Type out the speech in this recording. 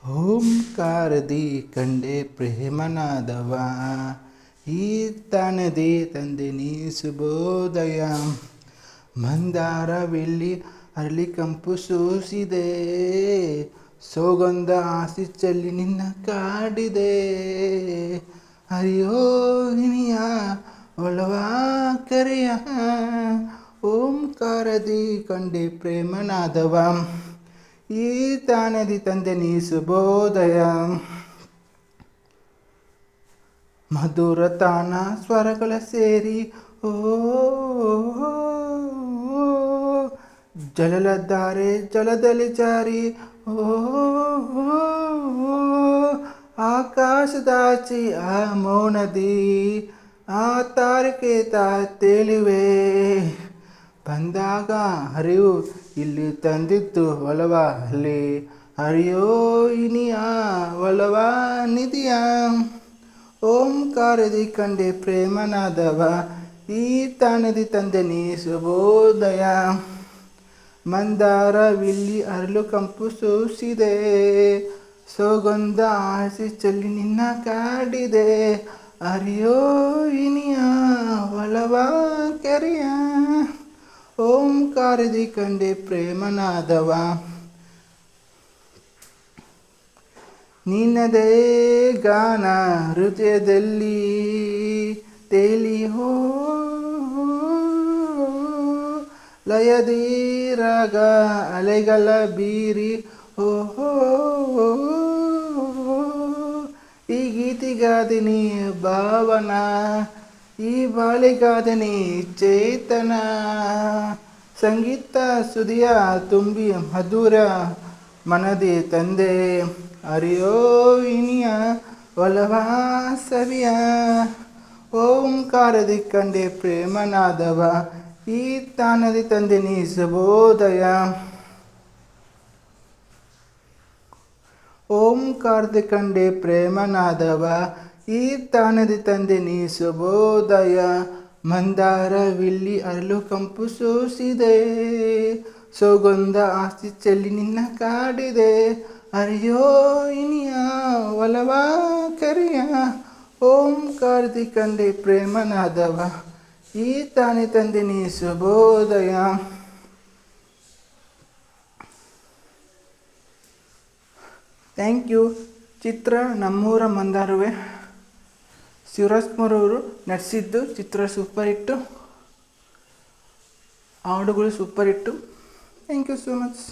ಓಂಕಾರದಿ ಕಂಡೆ ಪ್ರೇಮನಾದವ ಈ ತಾನದಿ ತಂದೆ ನೀ ಶುಭೋದಯ. ಮಂದಾರವೆಲ್ಲಿ ಅರಳಿ ಕಂಪು ಸೂಸಿದೆ, ಸೋಗಂಧ ಆಸಿ ಚಲ್ಲಿ ನಿನ್ನ ಕಾಡಿದೆ. ಹರಿಯೋ ಇನಿಯ ಒಲವ ಕರೆಯ, ಓಂಕಾರದಿ ಕಂಡೆ ಪ್ರೇಮನಾದವ ಈ ತಾನದಿ ತಂದೆ ನೀ ಶುಭೋದಯ. ಮಧುರ ತಾನ ಸ್ವರಗಳ ಸೇರಿ ಓ ಜಲಧಾರೆ ಜಲದಲ್ಲಿ ಜಾರಿ ಓ ಆಕಾಶದಾಚಿ ಆ ಮೌನದಿ ಆ ತಾರಕೆ ತೇಲಿವೆ. ಬಂದಾಗ ಹರಿವು ಇಲ್ಲಿ ತಂದಿತ್ತು ಒಲವ ಅಲ್ಲಿ, ಹರಿಯೋ ಇನಿಯ ಒಲವ ನಿಧಿಯ. ಓಂಕಾರದಿ ಕಂಡೆ ಪ್ರೇಮನಾದವ ಈ ತಾನದಿ ತಂದೆ ನೀ ಶುಭೋದಯ. ಮಂದಾರವಿಲ್ಲಿ ಅರಳು ಕಂಪು ಸೂಸಿದೆ, ಸೋಗಂಧ ಆಸಿ ಚಲ್ಲಿ ನಿನ್ನ ಕಾಡಿದೆ. ಹರಿಯೋ ಇನಿಯ ಒಲವ ಕೆರೆಯ, ಓಂಕಾರದಿ ಕಂಡೆ ಪ್ರೇಮನಾದವ. ನಿನ್ನದೇ ಗಾನ ಹೃದಯದಲ್ಲಿ ತೇಲಿ ಹೋ ಲಯದಿ ರಾಗ ಅಲೆಗಳ ಬೀರಿ ಓಹೋ. ಈ ಗೀತಿಗಾದಿನಿ ಭಾವನ, ಈ ಬಾಳಿಗಾದಿನಿ ಚೇತನ. ಸಂಗೀತ ಸುದಿಯ ತುಂಬಿ ಮಧುರ ಮನದಿ ತಂದೆ, ಹರಿಯೋ ಇನಿಯ ಒಲವ ಸವಿಯ. ಓಂಕಾರದಿ ಕಂಡೆ ಪ್ರೇಮನಾದವ ಈ ತಾನದಿ ತಂದೆ ನೀ ಶುಭೋದಯ. ಓಂಕಾರದಿ ಕಂಡೆ ಪ್ರೇಮನಾದವ ಈ ತಾನದಿ ತಂದೆ ನೀ ಶುಭೋದಯ. ಮಂದಾರವಿಲ್ಲಿ ಅರಳು ಕಂಪು ಸೂಸಿದೆ, ಸೋಗಂಧ ಆಸ್ತಿ ಚೆಲ್ಲಿ ನಿನ್ನ ಕಾಡಿದೆ. ಹರಿಯೋ ಇನಿಯ ಒಲವ ಕರೆಯ, ಓಂಕಾರದಿ ಕಂಡೆ ಪ್ರೇಮನಾದವ ಈ ತಾನೇ ತಂದೆ ನೀ ಶುಭೋದಯ. Thank you. ಚಿತ್ರ ನಮ್ಮೂರ ಮಂದಾರವೇ, ಶಿವರಾಜ್ಕುಮಾರ್ ಅವರು ನಟಿಸಿದ್ದು. ಚಿತ್ರ ಸೂಪರ್ ಹಿಟ್ಟು, ಹಾಡುಗಳು super hit. Thank you so much.